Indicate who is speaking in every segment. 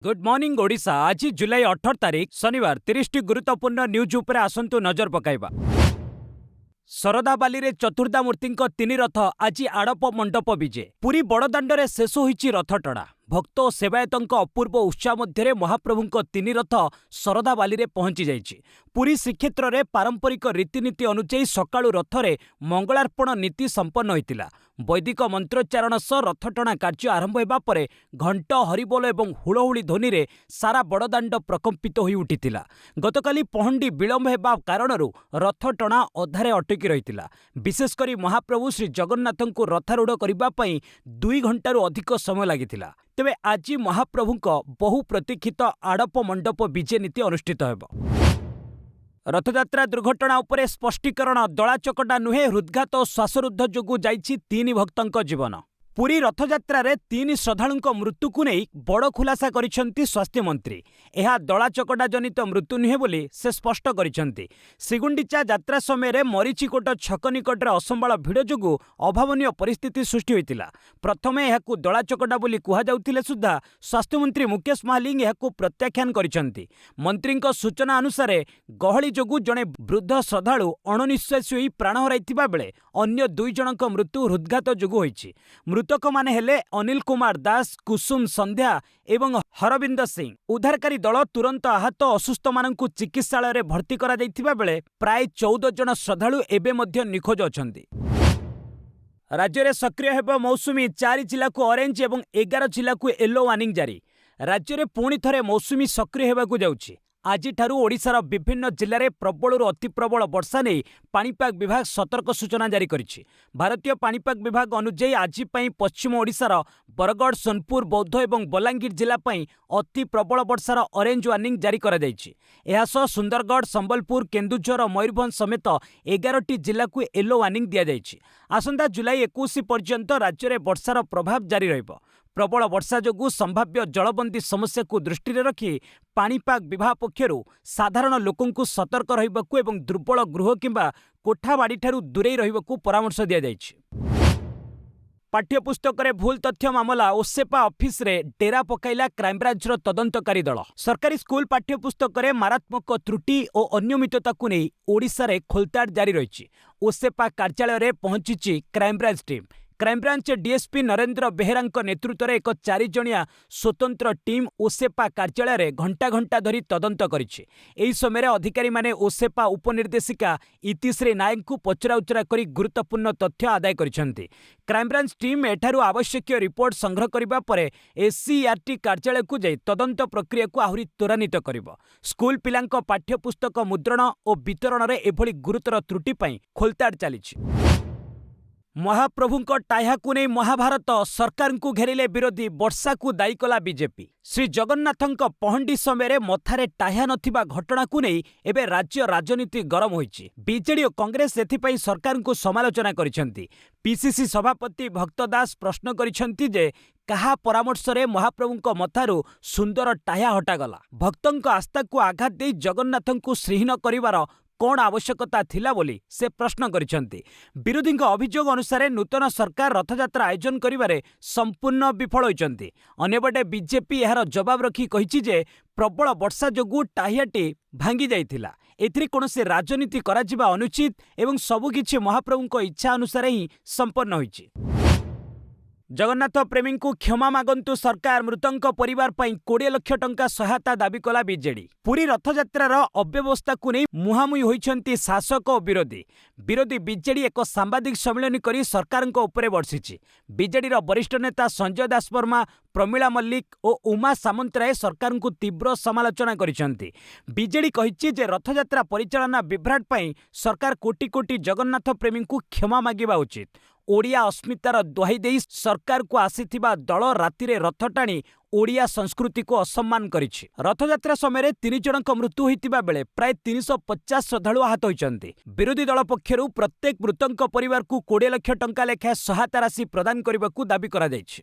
Speaker 1: Good morning Odisha. आज जुलाई 18 तारिख शनिवार 30 गुरुत्वपूर्ण न्यूज उपरे आसंतु नजर पकाइबा। शरदाबाली रे चतुर्धामूर्ति तीन रथ आज आड़प मंडप विजे। पुरी बड़दाण्डरे शेष होईची रथ टଣା। भक्त और सेवायतों अपूर्व उत्साह मध्य महाप्रभु तीन रथ शरदाबाली रे पहुंची जाइछि। पुरी श्रीक्षेत्र में पारंपरिक रीतिनीति अनुଯାयी सकाळु रथरे मंगलार्पण नीति संपन्न होइतिला। वैदिक मंत्रोच्चारण सह रथ टଣା कार्य आरंभ हेबा परे घंट हरिबोल एवं हुलहुली ध्वनि रे सारा बड़दाण्ड प्रकंपित होई उठितिला। गतकाली पहंडी विलंब हेबा कारणरू रथ टଣା अधारे अटकी रहितिला। विशेषकर महाप्रभु श्री जगन्नाथଙ୍କୁ रथारूढ़ करबा पई 2 घंटारू अधिक समय लागितिला। तेबे आज महाप्रभुक बहु प्रतीक्षित आड़प मंडप विजे नीति अनुष्ठित हेब। रथयात्रा दुर्घटना उपरे स्पष्टीकरण। दलाचकटा नुहे हृदघात और श्वासरुद्ध जोगु जाइछि 3 भक्तों जीवन। पुरी रथयात्रा रे 3 श्रद्धालुं मृत्यु को नहीं बड़ खुलासा करिसेंती स्वास्थ्य मंत्री। यह दलाचकटा जनित मृत्यु नुहे बोली से स्पष्ट करिसेंती। श्रीगुंडीचा यात्रा समय मरीचिकोट छक निकट असंबाल भिड़ जोगु अभावनीय परिस्थिति सृष्टि होइतिला। प्रथमे यहाकू दलाचकटा बोली कुहा जाउतिले सुद्धा स्वास्थ्य मंत्री मुकेश महालिंग यहाकू प्रत्याख्यान करिसेंती। मंत्रीଙ୍କ सूचना अनुसार गहली जोगु जणे वृद्ध श्रद्धालु अणनिश्वासी होई प्राण हराइथिबा बेले अन्य 2 जनक मृत्यु हृदघात जोगु होइछि। मृतक माने हेले अनिल कुमार दास, कुसुम संध्या एवं हरविंद सिंह। उद्धारकारी दल तुरंत आहत असुस्थ मानकु चिकित्सालय रे भर्ती करा जाइथिबा बेले प्राय 14 जन श्रद्धालु एबे मध्य निखोज अछंती। राज्य में सक्रिय हेब मौसुमी। 4 जिला को ऑरेंज एवं 11 जिला को येलो वार्निंग जारी। राज्य में पुणी थरे मौसुमी सक्रिय हेबाकु जाउछि। आज ओडिशार विभिन्न जिले में प्रबल अति प्रबल वर्षा नहीं पाणीपाग विभाग सतर्क सूचना जारी करिछि। भारतीय पाणीपाग विभाग अनुଯାयी आज पश्चिम ओडिशार बरगढ़, सोनपुर, बौद्ध और बलांगीर जिला अति प्रबल वर्षार ऑरेंज वार्निंग जारी करा जाइछि। एहासह सुंदरगढ़, संबलपुर, केन्दुझर, मयूरभंज समेत 11टी जिला को येलो वार्निंग दिया जाइछि। आसंता जुलाई 21 पर्यंत राज्य में वर्षार प्रभाव जारी रहिबो। प्रबल वर्षा जोगु संभाव्य जलबंदी समस्या को दृष्टि रखी पाणीपाग विभाग पक्षरु साधारण लोकंकु सतर्क रहिबाकु एवं दुर्बल गृह किंबा कोठाबाड़ी ठारू दूरेई रहिबाकु परामर्श दिया जाइछि। पाठ्यपुस्तक रे भूल तथ्य मामला ओसेपा ऑफिस रे डेरा पकाइला क्राइमब्रांचर तदंतकारी दल। सरकारी स्कूल पाठ्यपुस्तक रे मारात्मक त्रुटि और अनियमितता को नहीं ओडिशा रे खोलताड़ जारी रही। ओसेपा कार्यालय रे पहुंची crime branch team. Crime branch DSP Narendra Behera नेतृत्व में एक 4 जणिया स्वतंत्र टीम ओसेपा कार्यालय रे घंटा घंटा धरी तदंत करिछि। एही समय अधिकारी माने ओसेपा उपनिर्देशिका इतिश्री नायक को पचराउचरा करी गुरुत्वपूर्ण तथ्य आदाय करिसेंती। क्राइमब्रांच टीम एठारू आवश्यक रिपोर्ट संग्रह करिबा परे एससीईआरटी कार्यालय को जाई तदंत प्रक्रिया को आहुरी त्वरान्वित करिबो। स्कूल पिलांक पाठ्यपुस्तक मुद्रण और वितरण रे एभली गुरुतर त्रुटि पई खोलताड़ चलिछि। महाप्रभुଙ୍କ टाह्याकु नहीं महाभारत। सरकार को घेरिले विरोधी। वर्षा को दायी कला बीजेपी। श्री जगन्नाथଙ୍କ पहंडी समय मथारे टाह्या नथिबा घटना को नहीं एबे राज्य राजनीति गरम होइछि। बीजेडी और कांग्रेस एथिपाई सरकार को समालोचना करिसेंती। पीसीसी सभापति भक्त दास प्रश्न करिसेंती जे कहा परामर्श रे महाप्रभुଙ୍କ मथारू सुंदर टाह्या हटागला। भक्तଙ୍କ आस्था को आघात दे जगन्नाथଙ୍କୁ श्रीहीन करिवार कौन आवश्यकता थिला बोली से प्रश्न करिसेंती। विरोधी अभियोग अनुसार नूतन सरकार रथयात्रा आयोजन करिवारे संपूर्ण विफल होइचंती। अन्यपटे बीजेपी यार जवाब रखी कहिछि जे प्रबल वर्षा जोगु टाहियाटी भांगी जाइथिला। एथिरे कोनोसी राजनीति करा जिबा अनुचित एवं सबुकिछि महाप्रभुଙ୍କ इच्छा अनुसार ही संपन्न होइछि। जगन्नाथ प्रेमी को क्षमा मागंतु सरकार। मृतक परिवार पर 20 लाख टंका सहायता दाबी कला बीजेडी। पुरी रथयात्रार अव्यवस्था को नहीं मुहांमुही होइछंती शासक और विरोधी बीजेडी एक सांबादिक सम्मेलन करी सरकार उपरे बर्षिछि। बीजेडीर वरिष्ठ नेता संजय दास वर्मा, प्रमिला मल्लिक और उमा सामंतराय सरकार को तीव्र समालोचना करिसेंती। बीजेडी कहिछि जे रथयात्रा परिचालना विभ्राट पई सरकार कोटी कोटी जगन्नाथ प्रेमी को क्षमा मागिबा उचित। ओडिया अस्मितार दुहाई दे सरकार को आसीथिबा दल रातिरे रथ टाणी ओडिया संस्कृति को असम्मान करिछि। रथयात्रा समय 3 जनक मृत्यु होइतिबा बेले प्राय 350 श्रद्धालु आहत होइचंती। विरोधी दल पक्षरु प्रत्येक मृतक परिवार को 20 लाख टंका लेखा सहायता राशि प्रदान करबाकू दाबी करा जाइछि।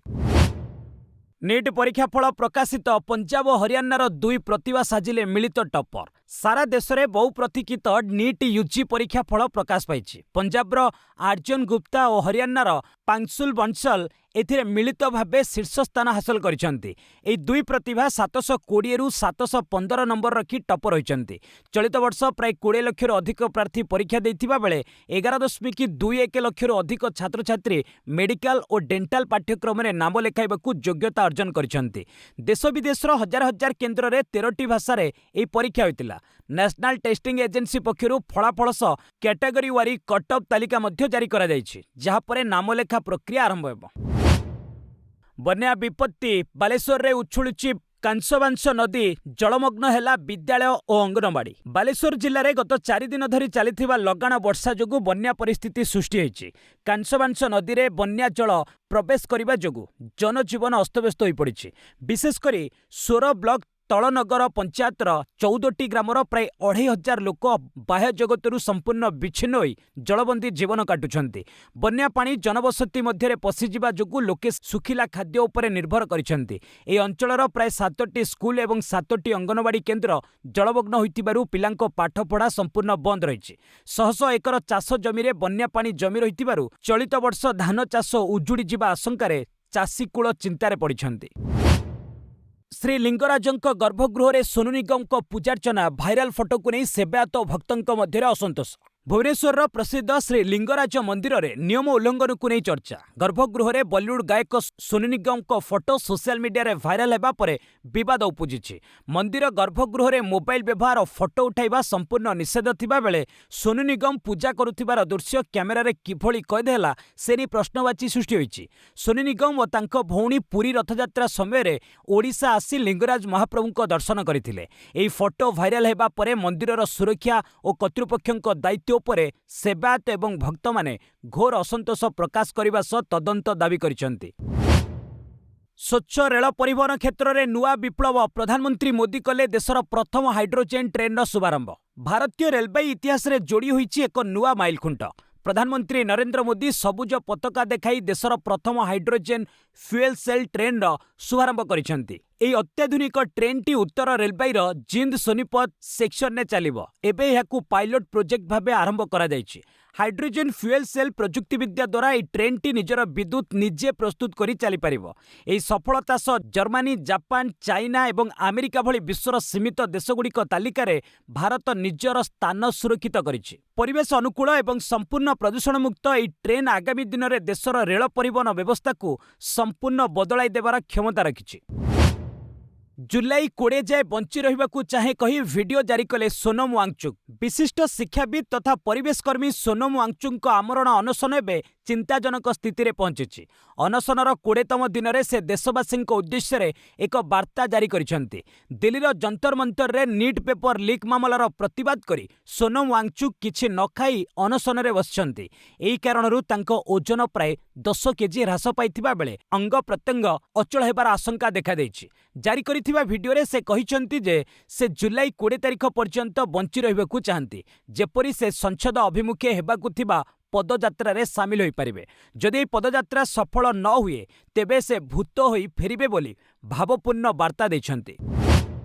Speaker 1: नीट परीक्षा फल प्रकाशित। पंजाब और हरियाणार 2 प्रतिभा साजिले मिलित टप्पर। सारा देश में बहु प्रतीक्षित नीट यूजी परीक्षा फल प्रकाश पाई। पंजाबर आर्जन गुप्ता और हरियाणार ପାଂଶୁଲ ବଂଶଲ ଏଥିରେ ମିଳିତ ଭାବେ ଶୀର୍ଷ ସ୍ଥାନ ହାସଲ କରିଛନ୍ତି। ଏହି ଦୁଇ ପ୍ରତିଭା 720ରୁ 715 ନମ୍ବର ରଖି ଟପର ହୋଇଛନ୍ତି। ଚଳିତ ବର୍ଷ ପ୍ରାୟ 20 ଲକ୍ଷରୁ ଅଧିକ ପ୍ରାର୍ଥୀ ପରୀକ୍ଷା ଦେଇଥିବା ବେଳେ 11.21 ଲକ୍ଷରୁ ଅଧିକ ଛାତ୍ରଛାତ୍ରୀ ମେଡିକାଲ ଓ ଡେଣ୍ଟାଲ ପାଠ୍ୟକ୍ରମରେ ନାମ ଲେଖାଇବାକୁ ଯୋଗ୍ୟତା ଅର୍ଜନ କରିଛନ୍ତି। ଦେଶ ବିଦେଶର ହଜାର ହଜାର କେନ୍ଦ୍ରରେ 13ଟି ଭାଷାରେ ଏହି ପରୀକ୍ଷା ହୋଇଥିଲା। ନ୍ୟାସନାଲ ଟେଷ୍ଟିଂ ଏଜେନ୍ସି ପକ୍ଷରୁ ଫଳାଫଳ ସହ କ୍ୟାଟେଗୋରୀ ୱାରି କଟ୍ ଅଫ୍ ତାଲିକା ମଧ୍ୟ ଜାରି କରାଯାଇଛି, ଯାହାପରେ ନାମଲେଖା ପ୍ରକ୍ରିୟା ଆରମ୍ଭ ହେବ। ବନ୍ୟା ବିପତ୍ତି ବାଲେଶ୍ୱରରେ ଉଛୁଳୁଛି କାଂସବାଂଶ ନଦୀ, ଜଳମଗ୍ନ ହେଲା ବିଦ୍ୟାଳୟ ଓ ଅଙ୍ଗନବାଡି। ବାଲେଶ୍ୱର ଜିଲ୍ଲାରେ ଗତ 4 ଦିନ ଧରି ଚାଲିଥିବା ଲଗାଣ ବର୍ଷା ଯୋଗୁଁ ବନ୍ୟା ପରିସ୍ଥିତି ସୃଷ୍ଟି ହୋଇଛି। କାଂସବାଂଶ ନଦୀରେ ବନ୍ୟା ଜଳ ପ୍ରବେଶ କରିବା ଯୋଗୁଁ ଜନଜୀବନ ଅସ୍ତବ୍ୟସ୍ତ ହୋଇପଡ଼ିଛି। ବିଶେଷ କରି ସୋର ବ୍ଲକ ତଳନଗର ପଞ୍ଚାୟତର 14ଟି ଗ୍ରାମର ପ୍ରାୟ 2500 ଲୋକ ବାହ୍ୟ ଜଗତରୁ ସମ୍ପୂର୍ଣ୍ଣ ବିଚ୍ଛିନ୍ନ ହୋଇ ଜଳବନ୍ଦୀ ଜୀବନ କାଟୁଛନ୍ତି। ବନ୍ୟା ପାଣି ଜନବସତି ମଧ୍ୟରେ ପଶିଯିବା ଯୋଗୁଁ ଲୋକେ ଶୁଖିଲା ଖାଦ୍ୟ ଉପରେ ନିର୍ଭର କରିଛନ୍ତି। ଏହି ଅଞ୍ଚଳର ପ୍ରାୟ 7ଟି ସ୍କୁଲ ଏବଂ 7ଟି ଅଙ୍ଗନବାଡି କେନ୍ଦ୍ର ଜଳମଗ୍ନ ହୋଇଥିବାରୁ ପିଲାଙ୍କ ପାଠପଢ଼ା ସମ୍ପୂର୍ଣ୍ଣ ବନ୍ଦ ରହିଛି। ଶହ ଶହ ଏକର ଚାଷ ଜମିରେ ବନ୍ୟା ପାଣି ଜମି ରହିଥିବାରୁ ଚଳିତ ବର୍ଷ ଧାନ ଚାଷ ଉଜୁଡ଼ି ଯିବା ଆଶଙ୍କାରେ ଚାଷୀକୂଳ ଚିନ୍ତାରେ ପଡ଼ିଛନ୍ତି। ଶ୍ରୀ ଲିଙ୍ଗରାଜଙ୍କ ଗର୍ଭଗୃହରେ ସୋନୁ ନିଗମଙ୍କ ପୂଜାର୍ଚ୍ଚନା, ଭାଇରାଲ ଫଟୋକୁ ନେଇ ସେବାୟତ ଓ ଭକ୍ତଙ୍କ ମଧ୍ୟରେ ଅସନ୍ତୋଷ। ଭୁବନେଶ୍ୱରର ପ୍ରସିଦ୍ଧ ଶ୍ରୀ ଲିଙ୍ଗରାଜ ମନ୍ଦିରରେ ନିୟମ ଉଲ୍ଲଂଘନକୁ ନେଇ ଚର୍ଚ୍ଚା। ଗର୍ଭଗୃହରେ ବଲିଉଡ୍ ଗାୟକ ସୋନୁ ନିଗମଙ୍କ ଫଟୋ ସୋସିଆଲ ମିଡିଆରେ ଭାଇରାଲ ହେବା ପରେ ବିବାଦ ଉପୁଜିଛି। ମନ୍ଦିର ଗର୍ଭଗୃହରେ ମୋବାଇଲ ବ୍ୟବହାର, ଫଟୋ ଉଠାଇବା ସମ୍ପୂର୍ଣ୍ଣ ନିଷେଧ ଥିବା ବେଳେ ସୋନୁ ନିଗମ ପୂଜା କରୁଥିବାର ଦୃଶ୍ୟ କ୍ୟାମେରାରେ କିଭଳି କଏଦ ହେଲା ସେ ନେଇ ପ୍ରଶ୍ନବାଚୀ ସୃଷ୍ଟି ହୋଇଛି। ସୋନୁ ନିଗମ ଓ ତାଙ୍କ ଭଉଣୀ ପୁରୀ ରଥଯାତ୍ରା ସମୟରେ ଓଡ଼ିଶା ଆସି ଲିଙ୍ଗରାଜ ମହାପ୍ରଭୁଙ୍କ ଦର୍ଶନ କରିଥିଲେ। ଏହି ଫଟୋ ଭାଇରାଲ ହେବା ପରେ ମନ୍ଦିରର ସୁରକ୍ଷା ଓ କର୍ତ୍ତୃପକ୍ଷଙ୍କ ଦାୟିତ୍ୱ ଉପରେ ସେବାୟତ ଏବଂ ଭକ୍ତମାନେ ଘୋର ଅସନ୍ତୋଷ ପ୍ରକାଶ କରିବା ସହ ତଦନ୍ତ ଦାବି କରିଛନ୍ତି। ସ୍ୱଚ୍ଛ ରେଳ ପରିବହନ କ୍ଷେତ୍ରରେ ନୂଆ ବିପ୍ଳବ, ପ୍ରଧାନମନ୍ତ୍ରୀ ମୋଦି କଲେ ଦେଶର ପ୍ରଥମ ହାଇଡ୍ରୋଜେନ ଟ୍ରେନ୍ର ଶୁଭାରମ୍ଭ। ଭାରତୀୟ ରେଳବାଇ ଇତିହାସରେ ଯୋଡ଼ି ହୋଇଛି ଏକ ନୂଆ ମାଇଲଖୁଣ୍ଟ। ପ୍ରଧାନମନ୍ତ୍ରୀ ନରେନ୍ଦ୍ର ମୋଦି ସବୁଜ ପତାକା ଦେଖାଇ ଦେଶର ପ୍ରଥମ ହାଇଡ୍ରୋଜେନ ଫ୍ୟୁଏଲ ସେଲ୍ ଟ୍ରେନ୍ର ଶୁଭାରମ୍ଭ କରିଛନ୍ତି। ଏହି ଅତ୍ୟାଧୁନିକ ଟ୍ରେନ୍ଟି ଉତ୍ତର ରେଳବାଇର ଜିନ୍ଦ ସୋନିପତ ସେକ୍ସନରେ ଚାଲିବ। ଏବେ ଏହାକୁ ପାଇଲଟ ପ୍ରୋଜେକ୍ଟ ଭାବେ ଆରମ୍ଭ କରାଯାଇଛି। ହାଇଡ୍ରୋଜେନ ଫ୍ୟୁଏଲ ସେଲ୍ ପ୍ରଯୁକ୍ତିବିଦ୍ୟା ଦ୍ୱାରା ଏହି ଟ୍ରେନ୍ଟି ନିଜର ବିଦ୍ୟୁତ୍ ନିଜେ ପ୍ରସ୍ତୁତ କରି ଚାଲିପାରିବ। ଏହି ସଫଳତା ସହ ଜର୍ମାନୀ, ଜାପାନ, ଚାଇନା ଏବଂ ଆମେରିକା ଭଳି ବିଶ୍ୱର ସୀମିତ ଦେଶଗୁଡ଼ିକ ତାଲିକାରେ ଭାରତ ନିଜର ସ୍ଥାନ ସୁରକ୍ଷିତ କରିଛି। ପରିବେଶ ଅନୁକୂଳ ଏବଂ ସମ୍ପୂର୍ଣ୍ଣ ପ୍ରଦୂଷଣମୁକ୍ତ ଏହି ଟ୍ରେନ୍ ଆଗାମୀ ଦିନରେ ଦେଶର ରେଳ ପରିବହନ ବ୍ୟବସ୍ଥାକୁ ସମ୍ପୂର୍ଣ୍ଣ ବଦଳାଇ ଦେବାର କ୍ଷମତା ରଖିଛି। ଜୁଲାଇ 20 ଯାଏ ବଞ୍ଚି ରହିବାକୁ ଚାହେଁ କହି ଭିଡିଓ ଜାରି କଲେ ସୋନମ ୱାଙ୍ଗଚୁକ୍। ବିଶିଷ୍ଟ ଶିକ୍ଷାବିତ୍ ତଥା ପରିବେଶ କର୍ମୀ ସୋନମ ୱାଙ୍ଗଚୁକ୍ଙ୍କ ଆମରଣ ଅନଶନ ଏବେ ଚିନ୍ତାଜନକ ସ୍ଥିତିରେ ପହଞ୍ଚିଛି। ଅନଶନର 20ତମ ଦିନରେ ସେ ଦେଶବାସୀଙ୍କ ଉଦ୍ଦେଶ୍ୟରେ ଏକ ବାର୍ତ୍ତା ଜାରି କରିଛନ୍ତି। ଦିଲ୍ଲୀର ଯନ୍ତର ମନ୍ତରରେ ନିଟ୍ ପେପର ଲିକ୍ ମାମଲାର ପ୍ରତିବାଦ କରି ସୋନମ ୱାଙ୍ଗଚୁକ୍ କିଛି ନ ଖାଇ ଅନଶନରେ ବସିଛନ୍ତି। ଏହି କାରଣରୁ ତାଙ୍କ ଓଜନ ପ୍ରାୟ 10 କେଜି ହ୍ରାସ ପାଇଥିବା ବେଳେ ଅଙ୍ଗ ପ୍ରତ୍ୟଙ୍ଗ ଅଚଳ ହେବାର ଆଶଙ୍କା ଦେଖାଦେଇଛି। ଜାରି କରିଥିବା ଭିଡିଓରେ ସେ କହିଛନ୍ତି ଯେ ସେ ଜୁଲାଇ 20 ତାରିଖ ପର୍ଯ୍ୟନ୍ତ ବଞ୍ଚି ରହିବାକୁ ଚାହାନ୍ତି, ଯେପରି ସେ ସଂସଦ ଅଭିମୁଖେ ହେବାକୁ ଥିବା ପଦଯାତ୍ରାରେ ସାମିଲ ହୋଇପାରିବେ। ଯଦି ଏହି ପଦଯାତ୍ରା ସଫଳ ନ ହୁଏ ତେବେ ସେ ଭୂତ ହୋଇ ଫେରିବେ ବୋଲି ଭାବପୂର୍ଣ୍ଣ ବାର୍ତ୍ତା ଦେଇଛନ୍ତି।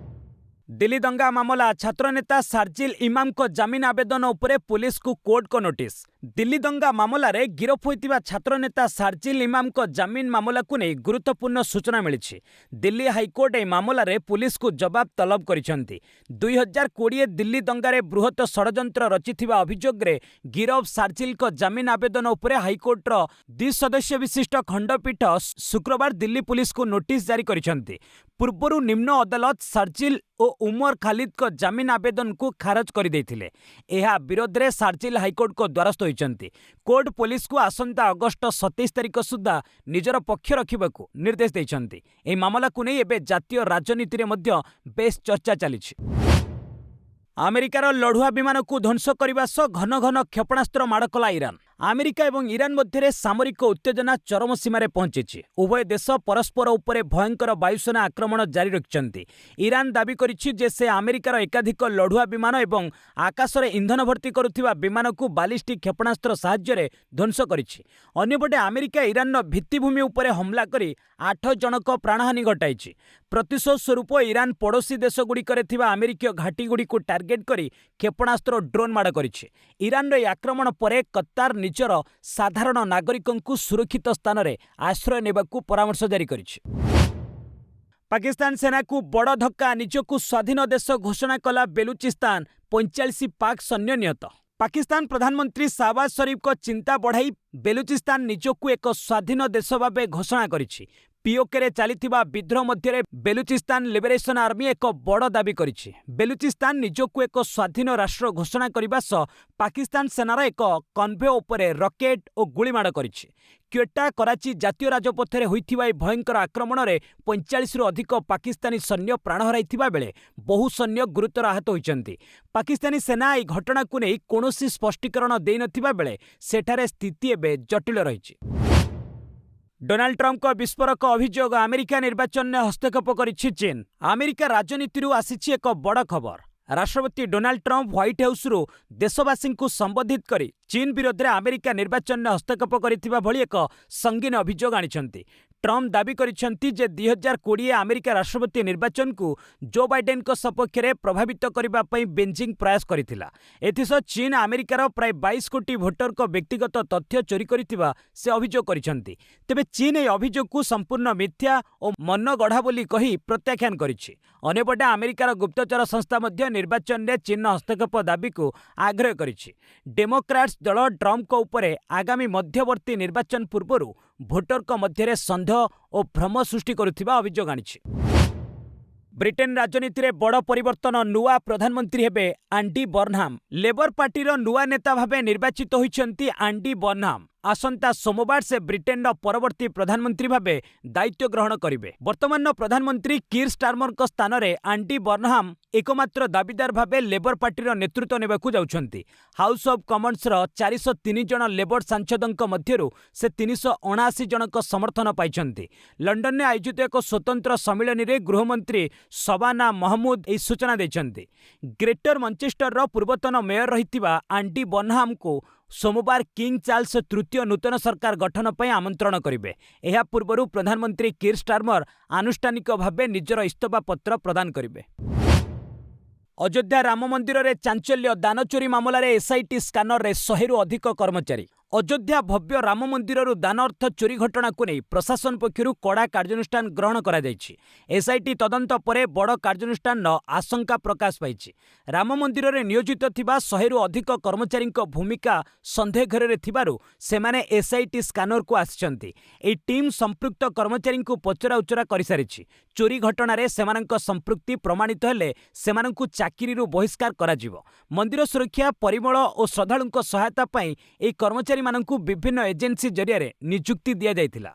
Speaker 1: ଦିଲ୍ଲୀ ଦଙ୍ଗା ମାମଲା, ଛାତ୍ରନେତା ସାର୍ଜିଲ ଇମାମଙ୍କ ଜାମିନ ଆବେଦନ ଉପରେ ପୁଲିସକୁ କୋର୍ଟଙ୍କ ନୋଟିସ୍। ଦିଲ୍ଲୀ ଦଙ୍ଗା ମାମଲାରେ ଗିରଫ ହୋଇଥିବା ଛାତ୍ରନେତା ସାର୍ଜିଲ ଇମାମଙ୍କ ଜାମିନ ମାମଲାକୁ ନେଇ ଗୁରୁତ୍ୱପୂର୍ଣ୍ଣ ସୂଚନା ମିଳିଛି। ଦିଲ୍ଲୀ ହାଇକୋର୍ଟ ଏହି ମାମଲାରେ ପୁଲିସକୁ ଜବାବ ତଲବ କରିଛନ୍ତି। 2020 ଦିଲ୍ଲୀ ଦଙ୍ଗାରେ ବୃହତ ଷଡ଼ଯନ୍ତ୍ର ରଚିଥିବା ଅଭିଯୋଗରେ ଗିରଫ ସାର୍ଜିଲଙ୍କ ଜାମିନ ଆବେଦନ ଉପରେ ହାଇକୋର୍ଟର 2 ସଦସ୍ୟ ବିଶିଷ୍ଟ ଖଣ୍ଡପୀଠ ଶୁକ୍ରବାର ଦିଲ୍ଲୀ ପୁଲିସକୁ ନୋଟିସ୍ ଜାରି କରିଛନ୍ତି। ପୂର୍ବରୁ ନିମ୍ନ ଅଦାଲତ ସାର୍ଜିଲ ଓ ଉମର ଖାଲିଦଙ୍କ ଜାମିନ ଆବେଦନକୁ ଖାରଜ କରିଦେଇଥିଲେ। ଏହା ବିରୋଧରେ ସାର୍ଜିଲ ହାଇକୋର୍ଟଙ୍କ ଦ୍ୱାରସ୍ଥ ହୋଇଛନ୍ତି। କୋର୍ଟ ପୁଲିସକୁ ଆସନ୍ତା ଅଗଷ୍ଟ 27 ତାରିଖ ସୁଦ୍ଧା ନିଜର ପକ୍ଷ ରଖିବାକୁ ନିର୍ଦ୍ଦେଶ ଦେଇଛନ୍ତି। ଏହି ମାମଲାକୁ ନେଇ ଏବେ ଜାତୀୟ ରାଜନୀତିରେ ମଧ୍ୟ ବେଶ୍ ଚର୍ଚ୍ଚା ଚାଲିଛି। ଆମେରିକାର ଲଢୁଆ ବିମାନକୁ ଧ୍ୱଂସ କରିବା ସହ ଘନ ଘନ କ୍ଷେପଣାସ୍ତ୍ର ମାଡ଼ କଲା ଇରାନ। ଆମେରିକା ଏବଂ ଇରାନ ମଧ୍ୟରେ ସାମରିକ ଉତ୍ତେଜନା ଚରମ ସୀମାରେ ପହଞ୍ଚିଛି। ଉଭୟ ଦେଶ ପରସ୍ପର ଉପରେ ଭୟଙ୍କର ବାୟୁସେନା ଆକ୍ରମଣ ଜାରି ରଖିଛନ୍ତି। ଇରାନ ଦାବି କରିଛି ଯେ ସେ ଆମେରିକାର ଏକାଧିକ ଲଢୁଆ ବିମାନ ଏବଂ ଆକାଶରେ ଇନ୍ଧନ ଭର୍ତ୍ତି କରୁଥିବା ବିମାନକୁ ବାଲିଷ୍ଟିକ୍ କ୍ଷେପଣାସ୍ତ୍ର ସାହାଯ୍ୟରେ ଧ୍ୱଂସ କରିଛି। ଅନ୍ୟପଟେ ଆମେରିକା ଇରାନର ଭିତ୍ତିଭୂମି ଉପରେ ହମଲା କରି 8 ଜଣଙ୍କ ପ୍ରାଣହାନି ଘଟାଇଛି। ପ୍ରତିଶୋଧ ସ୍ୱରୂପ ଇରାନ ପଡ଼ୋଶୀ ଦେଶଗୁଡ଼ିକରେ ଥିବା ଆମେରିକୀୟ ଘାଟିଗୁଡ଼ିକୁ ଟାର୍ଗେଟ କରି କ୍ଷେପଣାସ୍ତ୍ର ଓ ଡ୍ରୋନ୍ ମାଡ଼ କରିଛି। ଇରାନର ଏହି ଆକ୍ରମଣ ପରେ କତାର ନିଜର ସାଧାରଣ ନାଗରିକଙ୍କୁ ସୁରକ୍ଷିତ ସ୍ଥାନରେ ଆଶ୍ରୟ ନେବାକୁ ପରାମର୍ଶ ଜାରି କରିଛି। ପାକିସ୍ତାନ ସେନାକୁ ବଡ଼ ଧକ୍କା, ନିଜକୁ ସ୍ୱାଧୀନ ଦେଶ ଘୋଷଣା କଲା ବେଲୁଚିସ୍ତାନ, 45 ପାକ୍ ସୈନ୍ୟ ନିହତ। ପାକିସ୍ତାନ ପ୍ରଧାନମନ୍ତ୍ରୀ ଶାହବାଜ ଶରୀଫଙ୍କ ଚିନ୍ତା ବଢ଼ାଇ ବେଲୁଚିସ୍ତାନ ନିଜକୁ ଏକ ସ୍ୱାଧୀନ ଦେଶ ଭାବେ ଘୋଷଣା କରିଛି। ପିଓକେରେ ଚାଲିଥିବା ବିଦ୍ରୋହ ମଧ୍ୟରେ ବେଲୁଚିସ୍ତାନ ଲିବରେସନ ଆର୍ମି ଏକ ବଡ଼ ଦାବି କରିଛି। ବେଲୁଚିସ୍ତାନ ନିଜକୁ ଏକ ସ୍ୱାଧୀନ ରାଷ୍ଟ୍ର ଘୋଷଣା କରିବା ସହ ପାକିସ୍ତାନ ସେନାର ଏକ କନ୍ଭୟ ଉପରେ ରକେଟ୍ ଓ ଗୁଳିମାଡ଼ କରିଛି। କ୍ୱେଟା କରାଚି ଜାତୀୟ ରାଜପଥରେ ହୋଇଥିବା ଏହି ଭୟଙ୍କର ଆକ୍ରମଣରେ 45ରୁ ଅଧିକ ପାକିସ୍ତାନୀ ସୈନ୍ୟ ପ୍ରାଣ ହରାଇଥିବା ବେଳେ ବହୁ ସୈନ୍ୟ ଗୁରୁତର ଆହତ ହୋଇଛନ୍ତି। ପାକିସ୍ତାନୀ ସେନା ଏହି ଘଟଣାକୁ ନେଇ କୌଣସି ସ୍ପଷ୍ଟୀକରଣ ଦେଇନଥିବା ବେଳେ ସେଠାରେ ସ୍ଥିତି ଏବେ ଜଟିଳ ରହିଛି। ଡୋନାଲ୍ଡ ଟ୍ରମ୍ପଙ୍କ ବିସ୍ଫୋରକ ଅଭିଯୋଗ, ଆମେରିକା ନିର୍ବାଚନରେ ହସ୍ତକ୍ଷେପ କରିଛି ଚୀନ। ଆମେରିକା ରାଜନୀତିରୁ ଆସିଛି ଏକ ବଡ଼ ଖବର। ରାଷ୍ଟ୍ରପତି ଡୋନାଲ୍ଡ ଟ୍ରମ୍ପ ହ୍ୱାଇଟ୍ ହାଉସ୍ରୁ ଦେଶବାସୀଙ୍କୁ ସମ୍ବୋଧିତ କରି ଚୀନ ବିରୋଧରେ ଆମେରିକା ନିର୍ବାଚନରେ ହସ୍ତକ୍ଷେପ କରିଥିବା ଭଳି ଏକ ସଙ୍ଗୀନ ଅଭିଯୋଗ ଆଣିଛନ୍ତି। ଟ୍ରମ୍ପ ଦାବି କରିଛନ୍ତି ଯେ 2020 ଆମେରିକା ରାଷ୍ଟ୍ରପତି ନିର୍ବାଚନକୁ ଜୋ ବାଇଡେନଙ୍କ ସପକ୍ଷରେ ପ୍ରଭାବିତ କରିବା ପାଇଁ ବେଜିଂ ପ୍ରୟାସ କରିଥିଲା। ଏଥିସହ ଚୀନ ଆମେରିକାର ପ୍ରାୟ 22 କୋଟି ଭୋଟରଙ୍କ ବ୍ୟକ୍ତିଗତ ତଥ୍ୟ ଚୋରି କରିଥିବା ସେ ଅଭିଯୋଗ କରିଛନ୍ତି। ତେବେ ଚୀନ ଏହି ଅଭିଯୋଗକୁ ସମ୍ପୂର୍ଣ୍ଣ ମିଥ୍ୟା ଓ ମନଗଢ଼ା ବୋଲି କହି ପ୍ରତ୍ୟାଖ୍ୟାନ କରିଛି। ଅନ୍ୟପଟେ ଆମେରିକାର ଗୁପ୍ତଚର ସଂସ୍ଥା ମଧ୍ୟ ନିର୍ବାଚନରେ ଚୀନର ହସ୍ତକ୍ଷେପ ଦାବିକୁ ଆଗ୍ରହ କରିଛି। ଡେମୋକ୍ରାଟ୍ସ ଦଳ ଟ୍ରମ୍ପଙ୍କ ଉପରେ ଆଗାମୀ ମଧ୍ୟବର୍ତ୍ତୀ ନିର୍ବାଚନ ପୂର୍ବରୁ ଭୋଟରଙ୍କ ମଧ୍ୟରେ ସନ୍ଦେହ ଓ ଭ୍ରମ ସୃଷ୍ଟି କରୁଥିବା ଅଭିଯୋଗ ଆଣିଛି। ବ୍ରିଟେନ ରାଜନୀତିରେ ବଡ଼ ପରିବର୍ତ୍ତନ, ନୂଆ ପ୍ରଧାନମନ୍ତ୍ରୀ ହେବେ ଆଣ୍ଡି ବର୍ନହାମ୍। ଲେବର ପାର୍ଟିର ନୂଆ ନେତା ଭାବେ ନିର୍ବାଚିତ ହୋଇଛନ୍ତି ଆଣ୍ଡି ବର୍ନହାମ୍। ଆସନ୍ତା ସୋମବାର ସେ ବ୍ରିଟେନର ପରବର୍ତ୍ତୀ ପ୍ରଧାନମନ୍ତ୍ରୀ ଭାବେ ଦାୟିତ୍ୱ ଗ୍ରହଣ କରିବେ। ବର୍ତ୍ତମାନର ପ୍ରଧାନମନ୍ତ୍ରୀ କିର୍ ଷ୍ଟାରମରଙ୍କ ସ୍ଥାନରେ ଆଣ୍ଡି ବର୍ନହାମ୍ ଏକମାତ୍ର ଦାବିଦାର ଭାବେ ଲେବର ପାର୍ଟିର ନେତୃତ୍ୱ ନେବାକୁ ଯାଉଛନ୍ତି। ହାଉସ୍ ଅଫ୍ କମନ୍ସର 403 ଜଣ ଲେବର ସାଂସଦଙ୍କ ମଧ୍ୟରୁ ସେ 379 ଜଣଙ୍କ ସମର୍ଥନ ପାଇଛନ୍ତି। ଲଣ୍ଡନରେ ଆୟୋଜିତ ଏକ ସ୍ୱତନ୍ତ୍ର ସମ୍ମିଳନୀରେ ଗୃହମନ୍ତ୍ରୀ ଶବାନା ମହମୁଦ ଏହି ସୂଚନା ଦେଇଛନ୍ତି। ଗ୍ରେଟର ମଞ୍ଚେଷ୍ଟରର ପୂର୍ବତନ ମେୟର ରହିଥିବା ଆଣ୍ଡି ବର୍ନହାମ୍ଙ୍କୁ ସୋମବାର କିଙ୍ଗ ଚାର୍ଲସ ତୃତୀୟ ନୂତନ ସରକାର ଗଠନ ପାଇଁ ଆମନ୍ତ୍ରଣ କରିବେ। ଏହା ପୂର୍ବରୁ ପ୍ରଧାନମନ୍ତ୍ରୀ କିର୍ ଷ୍ଟାରମର ଆନୁଷ୍ଠାନିକ ଭାବେ ନିଜର ଇସ୍ତଫା ପତ୍ର ପ୍ରଦାନ କରିବେ। ଅଯୋଧ୍ୟା ରାମ ମନ୍ଦିରରେ ଚାଞ୍ଚଲ୍ୟ, ଦାନଚୋରି ମାମଲାରେ ଏସ୍ଆଇଟି ସ୍କାନରରେ 100ରୁ ଅଧିକ କର୍ମଚାରୀ। ଅଯୋଧ୍ୟା ଭବ୍ୟ ରାମ ମନ୍ଦିରରୁ ଦାନ ଅର୍ଥ ଚୋରି ଘଟଣାକୁ ନେଇ ପ୍ରଶାସନ ପକ୍ଷରୁ କଡ଼ା କାର୍ଯ୍ୟାନୁଷ୍ଠାନ ଗ୍ରହଣ କରାଯାଇଛି। ଏସ୍ଆଇଟି ତଦନ୍ତ ପରେ ବଡ଼ କାର୍ଯ୍ୟାନୁଷ୍ଠାନର ଆଶଙ୍କା ପ୍ରକାଶ ପାଇଛି। ରାମ ମନ୍ଦିରରେ ନିୟୋଜିତ ଥିବା 100ରୁ ଅଧିକ କର୍ମଚାରୀଙ୍କ ଭୂମିକା ସନ୍ଦେହ ଘେରରେ ଥିବାରୁ ସେମାନେ ଏସ୍ଆଇଟି ସ୍କାନରକୁ ଆସିଛନ୍ତି। ଏହି ଟିମ୍ ସମ୍ପୃକ୍ତ କର୍ମଚାରୀଙ୍କୁ ପଚରାଉଚରା କରିସାରିଛି। ଚୋରି ଘଟଣାରେ ସେମାନଙ୍କ ସମ୍ପୃକ୍ତି ପ୍ରମାଣିତ ହେଲେ ସେମାନଙ୍କୁ ଚାକିରିରୁ ବହିଷ୍କାର କରାଯିବ। ମନ୍ଦିର ସୁରକ୍ଷା, ପରିମଳ ଓ ଶ୍ରଦ୍ଧାଳୁଙ୍କ ସହାୟତା ପାଇଁ ଏହି କର୍ମଚାରୀମାନଙ୍କୁ ବିଭିନ୍ନ ଏଜେନ୍ସି ଜରିଆରେ ନିଯୁକ୍ତି ଦିଆଯାଇଥିଲା।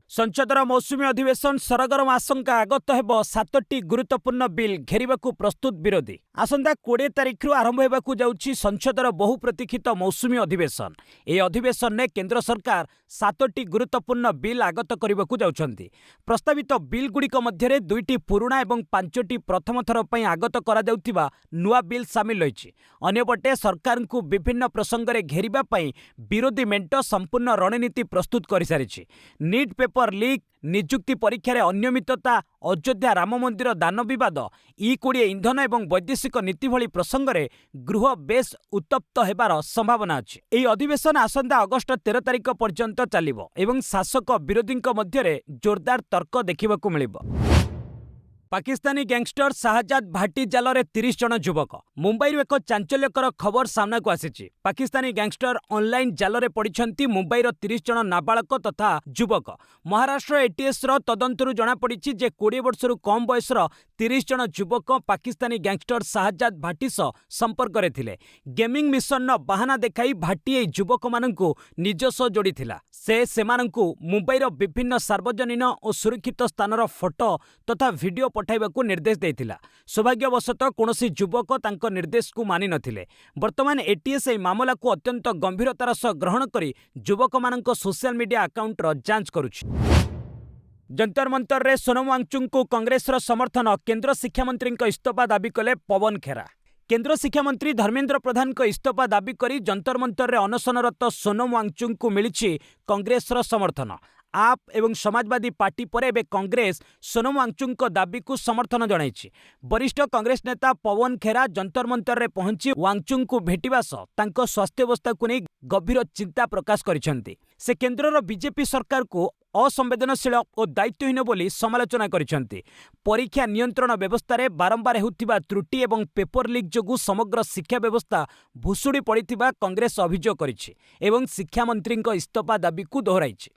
Speaker 1: ସଂସଦର ମୌସୁମୀ ଅଧିବେଶନ ସରଗରମ ଆଶଙ୍କା, ଆଗତ ହେବ 7ଟି ଗୁରୁତ୍ୱପୂର୍ଣ୍ଣ ବିଲ୍, ଘେରିବାକୁ ପ୍ରସ୍ତୁତ ବିରୋଧୀ। ଆସନ୍ତା 20 ତାରିଖରୁ ଆରମ୍ଭ ହେବାକୁ ଯାଉଛି ସଂସଦର ବହୁ ପ୍ରତୀକ୍ଷିତ ମୌସୁମୀ ଅଧିବେଶନ। ଏହି ଅଧିବେଶନରେ କେନ୍ଦ୍ର ସରକାର 7ଟି ଗୁରୁତ୍ୱପୂର୍ଣ୍ଣ ବିଲ୍ ଆଗତ କରିବାକୁ ଯାଉଛନ୍ତି। ପ୍ରସ୍ତାବିତ ବିଲ୍‌ଗୁଡ଼ିକ ମଧ୍ୟରେ 2ଟି ପୁରୁଣା ଏବଂ 5ଟି ପ୍ରଥମ ଥର ପାଇଁ ଆଗତ କରାଯାଉଥିବା ନୂଆ ବିଲ୍ ସାମିଲ ରହିଛି। ଅନ୍ୟପଟେ ସରକାରଙ୍କୁ ବିଭିନ୍ନ ପ୍ରସଙ୍ଗରେ ଘେରିବା ପାଇଁ ବିରୋଧୀ ମେଣ୍ଟ ସମ୍ପୂର୍ଣ୍ଣ ରଣନୀତି ପ୍ରସ୍ତୁତ କରିସାରିଛି। ନିଟ୍ ପେପର ଲିକ୍, ନିଯୁକ୍ତି ପରୀକ୍ଷାରେ ଅନିୟମିତତା, ଅଯୋଧ୍ୟା ରାମ ମନ୍ଦିର ଦାନ ବିବାଦ, E20 ଇନ୍ଧନ ଏବଂ ବୈଦେଶିକ ନୀତି ଭଳି ପ୍ରସଙ୍ଗରେ ଗୃହ ବେଶ୍ ଉତ୍ତପ୍ତ ହେବାର ସମ୍ଭାବନା ଅଛି। ଏହି ଅଧିବେଶନ ଆସନ୍ତା ଅଗଷ୍ଟ 13 ତାରିଖ ପର୍ଯ୍ୟନ୍ତ ଚାଲିବ ଏବଂ ଶାସକ ବିରୋଧୀଙ୍କ ମଧ୍ୟରେ ଜୋରଦାର ତର୍କ ଦେଖିବାକୁ ମିଳିବ। ପାକିସ୍ତାନୀ ଗ୍ୟାଙ୍ଗଷ୍ଟର ଶାହଜାଦ ଭାଟି ଜାଲରେ 30 ଜଣ ଯୁବକ। ମୁମ୍ବାଇରୁ ଏକ ଚାଞ୍ଚଲ୍ୟକର ଖବର ସାମ୍ନାକୁ ଆସିଛି। ପାକିସ୍ତାନୀ ଗ୍ୟାଙ୍ଗଷ୍ଟର ଅନଲାଇନ୍ ଜାଲରେ ପଡ଼ିଛନ୍ତି ମୁମ୍ବାଇର 30 ଜଣ ନାବାଳକ ତଥା ଯୁବକ। ମହାରାଷ୍ଟ୍ର ଏଟିଏସ୍ର ତଦନ୍ତରୁ ଜଣାପଡ଼ିଛି ଯେ 20 ବର୍ଷରୁ କମ୍ ବୟସର 30 ଜଣ ଯୁବକ ପାକିସ୍ତାନୀ ଗ୍ୟାଙ୍ଗଷ୍ଟର ଶାହଜାଦ ଭାଟି ସହ ସମ୍ପର୍କରେ ଥିଲେ। ଗେମିଂ ମିଶନର ବାହାନା ଦେଖାଇ ଭାଟି ଏହି ଯୁବକମାନଙ୍କୁ ନିଜ ସହ ଯୋଡ଼ିଥିଲା। ସେ ସେମାନଙ୍କୁ ମୁମ୍ବାଇର ବିଭିନ୍ନ ସାର୍ବଜନୀନ ଓ ସୁରକ୍ଷିତ ସ୍ଥାନର ଫଟୋ ତଥା ଭିଡିଓ ପଠାଇବାକୁ ନିର୍ଦ୍ଦେଶ ଦେଇଥିଲା। ସୌଭାଗ୍ୟବଶତଃ କୌଣସି ଯୁବକ ତାଙ୍କ ନିର୍ଦ୍ଦେଶକୁ ମାନି ନଥିଲେ। ବର୍ତ୍ତମାନ ଏଟିଏସ୍ ଏହି ମାମଲାକୁ ଅତ୍ୟନ୍ତ ଗମ୍ଭୀରତାର ସହ ଗ୍ରହଣ କରି ଯୁବକମାନଙ୍କ ସୋସିଆଲ ମିଡିଆ ଆକାଉଣ୍ଟର ଯାଞ୍ଚ କରୁଛି। ଜନ୍ତର ମନ୍ତରରେ ସୋନମ ୱାଙ୍ଗଚୁକଙ୍କୁ କଂଗ୍ରେସର ସମର୍ଥନ, କେନ୍ଦ୍ର ଶିକ୍ଷାମନ୍ତ୍ରୀଙ୍କ ଇସ୍ତଫା ଦାବି କଲେ ପବନ ଖେରା। କେନ୍ଦ୍ର ଶିକ୍ଷାମନ୍ତ୍ରୀ ଧର୍ମେନ୍ଦ୍ର ପ୍ରଧାନଙ୍କ ଇସ୍ତଫା ଦାବି କରି ଜନ୍ତର ମନ୍ତରରେ ଅନଶନରତ ସୋନମ ୱାଙ୍ଗଚୁକଙ୍କୁ ମିଳିଛି କଂଗ୍ରେସର ସମର୍ଥନ। आप एवं समाजवादी पार्टी पर एबे कांग्रेस सोनम वांगचुक दाबी को समर्थन जणाइछि। वरिष्ठ कांग्रेस नेता पवन खेरा जंतर मंतर रे पहुंची वांगचुक को भेटिबा सह तांको स्वास्थ्य अवस्था को नहीं गंभीर चिंता प्रकाश करिसेंति। से केंद्रर बीजेपी सरकार को असंवेदनशील और दायित्वहीन बोली समालोचना करिसेंति। परीक्षा नियंत्रण व्यवस्था रे बारंबार हेउथिबा त्रुटि एवं पेपर लीक जोगु समग्र शिक्षा व्यवस्था भुसुड़ी पड़िथिबा कांग्रेस अभियोग करिछि एवं शिक्षा मंत्री इस्तीफा दाबी को दोहराइछि।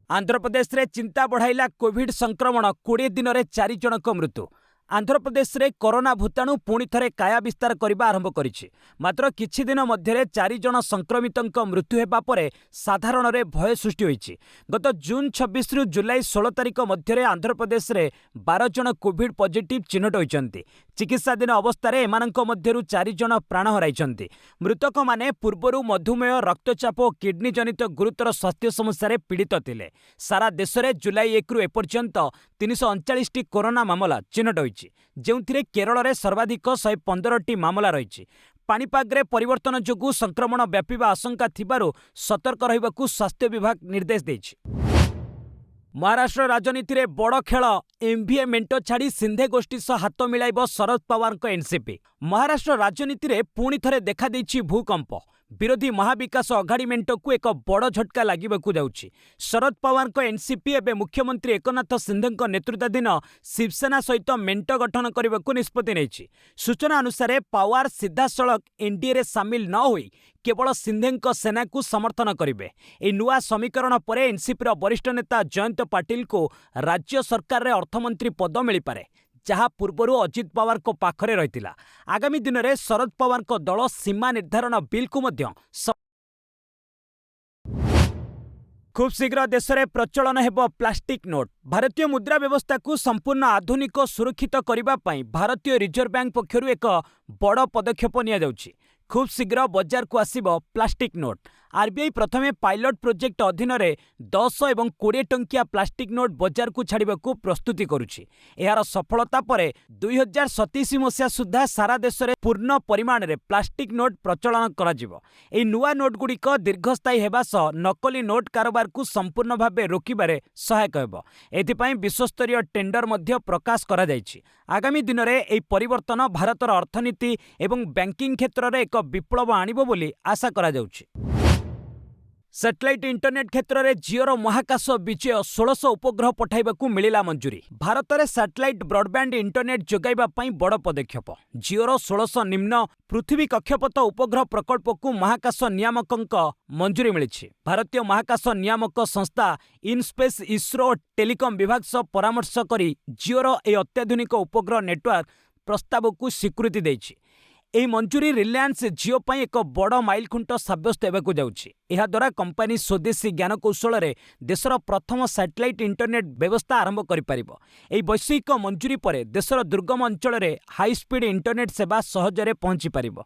Speaker 1: आंध्र प्रदेश रे चिंता बढ़ाइला कोविड संक्रमण 20 दिन रे 4 जनक मृत्यु। आंध्र प्रदेश रे कोरोना भूताणु पुणी थरे काया विस्तार करबा आरंभ करिछि। मात्र किछि दिन मध्यरे 4 जन संक्रमितंक मृत्यु हेबा परे साधारण रे भय सृष्टि होइछि। गत जून 26 रु जुलाई 16 तारिख मध्यरे आंध्र प्रदेश रे 12 जन कोविड पॉजिटिव चिन्हट होइछन्ति। चिकित्साधीन अवस्था एमानंक मध्यरु 4 जन प्राण हराइछन्ति। मृतक माने पूर्वरु मधुमेह, रक्तचाप और किडनी जनित गुरुतर स्वास्थ्य समस्या रे पीड़ित थिले। सारा देश रे जुलाई 1 रु एपर्यंत 339 टी कोरोना मामला चिन्हट होइछि, जेउथिरे केरल रे सर्वाधिक 115 टी मामला रहिछि। पाणीपाग रे परिवर्तन जोगु संक्रमण व्यापीबा आशंका थिबारु सतर्क रहिबाकु स्वास्थ्य विभाग निर्देश दैछि। महाराष्ट्र राजनीति रे बड़ खेल एमवीए मेंट छाड़ी सिंधे गोष्ठी सह हाथ मिलाइब शरद पवार को एनसीपी। महाराष्ट्र राजनीति रे पुणी थरे देखा देइछि भूकंप। विरोधी महाविकास अघाड़ी मेंट को एक बड़ झटका लागिबाकु जाउछि। शरद पवार को एनसीपी एबे मुख्यमंत्री एकनाथ सिंधे नेतृत्वाधीन शिवसेना सहित मेंट गठन करने निष्पत्ति नेछि। सूचना अनुसार पवार सीधासलख एनडीए रे सामिल न होई केवल सिंधे सेना को समर्थन करेंगे। ए नुआ समीकरण पर एनसीपी वरिष्ठ नेता जयंत पाटिल को राज्य सरकार रे अर्थमंत्री पद मिल पारे, जहाँ पूर्वरु अजित पवार को पाखरे रहितिला। आगामी दिन में शरद पवार को दल सीमा निर्धारण बिल को मध्य खूब शीघ्र देश में प्रचलन हेब प्लास्टिक नोट। भारतीय मुद्रा व्यवस्था को संपूर्ण आधुनिक सुरक्षित करने भारतीय रिजर्व बैंक पक्षरु एक बड़ पदक्षेप निया जाउछि। खूब शीघ्र बाजार को आसिब प्लास्टिक नोट। आरबीआई प्रथमे पायलट प्रोजेक्ट अधीन रे 10 और 20 टंकिया प्लास्टिक नोट बाजार को छाड़िबा को प्रस्तुति करुछि। एहार सफलता परे 2027 मसीहा सुधा सारा देश में पूर्ण परिमाण रे प्लास्टिक नोट प्रचलन कराजिबो। एही नुआ नोट गुड़िक दीर्घस्थायी हेबा सह नकली नोट कारोबार को संपूर्ण भावे रोकिबारे सहायक हेबो। एथिपाई विश्वस्तरीय टेंडर मध्य प्रकाश करा जायछि। आगामी दिन में एही परिवर्तन भारतर अर्थनीति एवं बैंकिंग क्षेत्र में एक विप्लव आनिबो बोली आशा करा जाउछि। सैटेलाइट इंटरनेट क्षेत्र में जिओर महाकाश विजय 1600 उपग्रह पठाइबाकू मिलिला मंजूरी। भारत में सैटेलाइट ब्रॉडबैंड इंटरनेट जोगाइबा पई बड़ पदक्षेप। जिओर 1600 निम्न पृथ्वी कक्षपथ उपग्रह प्रकल्प को महाकाश नियामकंक मंजूरी मिली। भारतीय महाकाश नियामक संस्था इनस्पेस इसरो टेलीकॉम विभाग सह परामर्श करी जिओर ए अत्याधुनिक उपग्रह नेटवर्क प्रस्ताव को स्वीकृति देछि। एही मंजूरी रिलायंस जिओ पई एक बड़ माइलखुंट साब्यस्त हेबाकू जाउछि। एहा द्वारा कंपनी स्वदेशी ज्ञानकौशल रे देशर प्रथम सैटेलाइट इंटरनेट व्यवस्था आरंभ करि पारिबो। एही वैश्विक मंजूरी परे देशर दुर्गम अंचल रे हाई स्पीड इंटरनेट सेवा सहजरे पहुंची पारिबो।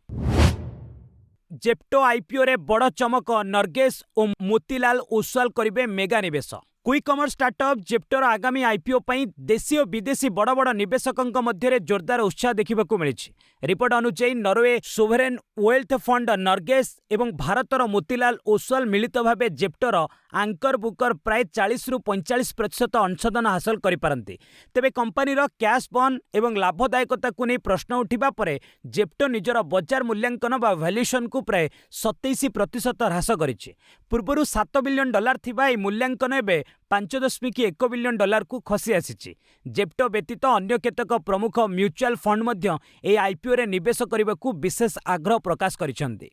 Speaker 1: जेप्टो आईपीओ रे बड़ चमक, नरगेश और मोतीलाल ओसवाल करिबे मेगा निवेश। क्विक कॉमर्स स्टार्टअप जेप्टोर आगामी आईपीओ पई देशी और विदेशी बड़ बड़ निवेशकों मध्य जोरदार उत्साह देखा मिली। रिपोर्ट अनुसार नॉर्वे सोवरेन वेल्थ फंड नरगेश एवं भारतर मोतीलाल ओसवाल मिलित भावे जेप्टोर आंकर बुकर प्राय 40 रु 45% अंशदान हासिल करिपारंती। तेबे कंपनीर कैश बर्न एवं लाभदायकता को नहीं प्रश्न उठिबा परे जेप्टो निजर बाजार मूल्यांकन बा वैल्यूएशन को प्राय 27% ह्रास करिछि। पूर्वरु $7 बिलियन थिबा ए मूल्यांकन एबे $5.1 बिलियन को खसी आसीछि। जेप्टो व्यतीत अन्य केतक प्रमुख म्यूचुअल फंड मध्य ए आईपीओ रे निवेश करबाकू विशेष आग्रह प्रकाश करिसेंति।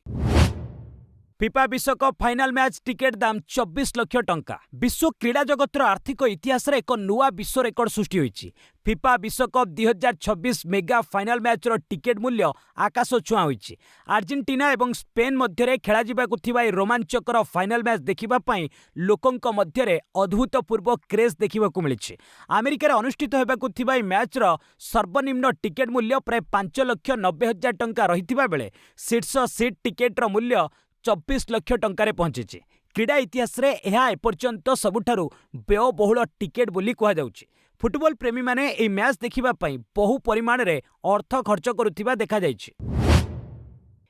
Speaker 1: फिफा विश्वकप फाइनाल मैच टिकेट दाम 24 लाख टंका। विश्व क्रीड़ा जगतर आर्थिक इतिहास रे एक नुआ विश्व रेकर्ड सृष्टि होइछि। फिफा विश्वकप 2026 मेगा फाइनाल मैच रो टिकेट मूल्य आकाश छुआ होइछि। अर्जेंटीना एवं स्पेन मध्य खेला जिबाकु थिबा रोमांचकर फाइनाल मैच देखिबा पई लोकंक मध्य अभूतपूर्व क्रेज देखिबाकू मिलिछि। अमेरिका रे अनुष्ठित हेबाकु थिबा मैच रो सर्वनिम्न टिकेट मूल्य प्राय 5,90,000 टंका रहितिबा बेले शीर्ष सीट टिकेट रो मूल्य 24 लाख टंका पहुंची। क्रीड़ा इतिहास रे यह एपर्यंत सबुठारु व्ययबहुल टिकेट बोली कहा जाउछि। फुटबॉल प्रेमी माने एही मैच देखिबा पई बहु परिमाण रे अर्थ खर्च करुथिबा देखा जाइछि।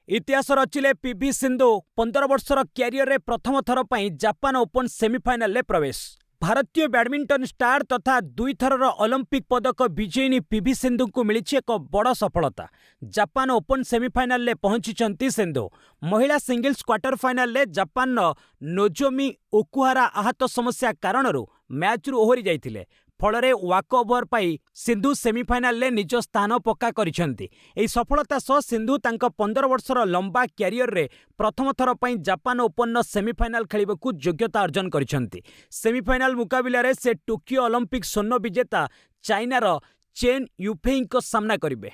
Speaker 1: इतिहास रचिले पीवी सिंधु 15 वर्षर क्यारियर रे प्रथम थर पई जापान ओपन सेमिफाइनल ले प्रवेश। भारतीय बैडमिंटन स्टार तथा 2 थरर ओलंपिक पदक विजयिनी पीवी सिंधु को मिली एक बड़ सफलता। जापान ओपन सेमिफाइनल ले पहुंची सिंधु। महिला सिंगल्स क्वार्टर फाइनल ले जापान नोजोमी ओकुहारा आहत समस्या कारणरू मैच रु ओहरी जाइथिले। फलरे वाक ओवर पाई सिंधु सेमिफाइनल ले निज स्थान पक्का करिसेंती। एही सफलता सह सिंधु तांको 15 वर्षर लंबा क्यारियर रे प्रथम थर पई जापान ओपन सेमिफाइनल खेलिबकु योग्यता अर्जन करिसेंती। सेमिफाइनल मुकाबिला रे से टोकियो ओलंपिक स्वर्ण विजेता चाइनार चेन युफेई को सामना करिवे।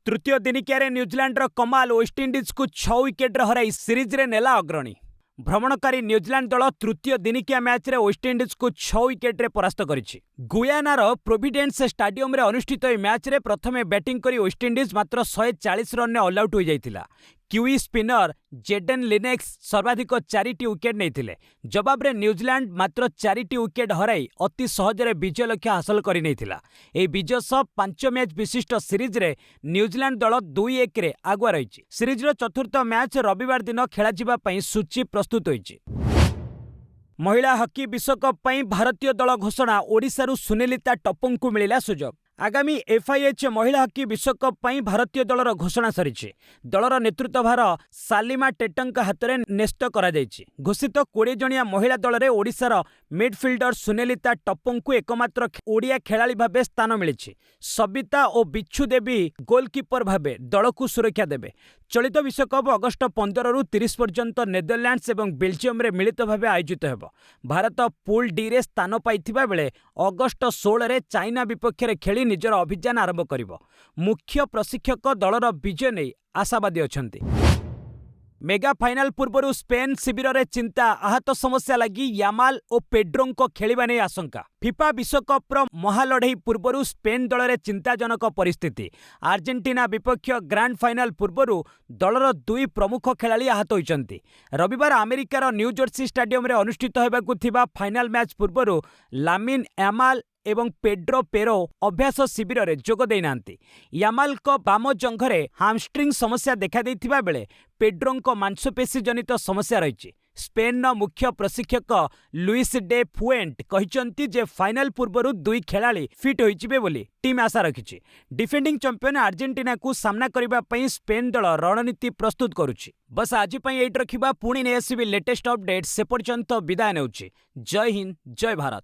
Speaker 1: तृतीय दिनिकिया न्यूजीलैंड कमाल वेस्टइंडिज को 6 विकेट हराई सीरीज रे नेला अग्रणी। भ्रमणकारी न्यूजीलैंड दल तृतीय दिनिकिया मैच रे वेस्टइंडिज को 6 विकेट रे परास्त करिछि। गुयानार प्रोविडेंस स्टाडियम रे अनुष्ठित ए मैच रे प्रथमे बैटिंग करी वेस्टइंडिज मात्र 140 रन ने ऑल आउट हो जाइथिला। क्यूई स्पिनर जेडेन लिनेक्स सर्वाधिक 4टी विकेट नेइथिले। जवाब रे न्यूजीलैंड मात्र 4टी विकेट हराई अति सहजरे विजय लक्ष्य हासिल करि नेइथिला। ए विजय सह 5 मैच विशिष्ट सीरीज रे न्यूजीलैंड दल 2-1 रे आगुआ रहिछि। सीरीज रो चतुर्थ मैच रविवार दिन खेला जिबा पई सूची प्रस्तुत होइछि। महिला हॉकी विश्वकप पई भारतीय दल घोषणा। ओडिशारू सुनीलिता टप्पू को मिलिला सुजोग। आगामी एफआईएच महिला हॉकी विश्वकप पई भारतीय दलर घोषणा सरिछि। दलर नेतृत्व भार सालिमा टेटंक हाथ में न्यस्त करा जायछि। घोषित 20 जणिया महिला दल रे ओडिशार मिडफिल्डर सुनीलिता टप्पू को एकमात्र ओडिया खेलाड़ी भाबे स्थान मिलिछि। सबिता और बिच्छु देवी गोलकीपर भाबे दल को सुरक्षा देबे। चलित विश्वकप अगस्ट 15 रु 30 पर्यंत नेदरलैंड्स एवं बेल्जियम रे मिलित भाबे आयोजित हेबो। भारत पूल डी रे स्थान पाइथिबा बेले अगस्ट 16 रे चाइना विपक्ष रे खेली निजर अभियान आरंभ करिबो। मुख्य प्रशिक्षक दलर विजय नहीं आशावादी अछंती। मेगा फाइनाल पूर्व स्पेन शिविर रे चिंता। आहत समस्या लगी यामाल और पेड्रो को खेलिबा नहीं आशंका। फिफा विश्वकप महालढ़ई पूर्व स्पेन दल में चिंताजनक परिस्थिति। आर्जेंटीना विपक्ष ग्रांड फाइनाल पूर्व दलर 2 प्रमुख खेलाड़ी आहत होइचंती। रविवार अमेरिकार न्यू जर्सी स्टाडियम रे अनुष्ठित हेबाकु थिबा फाइनाल मैच पूर्व लामिन यामाल एवं पेड्रो पेरो अभ्यास शिविर रे जोग देई नांती। यामाल को बाम जंघरे हामस्ट्रिंग समस्या देखा देइथिबा बेले पेड्रो को मांसपेशी जनित समस्या रहिछि। स्पेन मुख्य प्रशिक्षक लुइस डे फुएंट कहिचंती जे फाइनल पूर्व 2 खेलाड़ी फिट होइजिबे बोली टीम आशा रखिछि। डिफेंडिंग चैंपियन आर्जेंटीना को सामना करिबा पई स्पेन दल रणनीति प्रस्तुत करुछि। बस आज पई एट रखिबा पुणी ने आसीबे लेटेस्ट अपडेट। से पर्यंत विदाय नेउछि। जय हिंद जय भारत।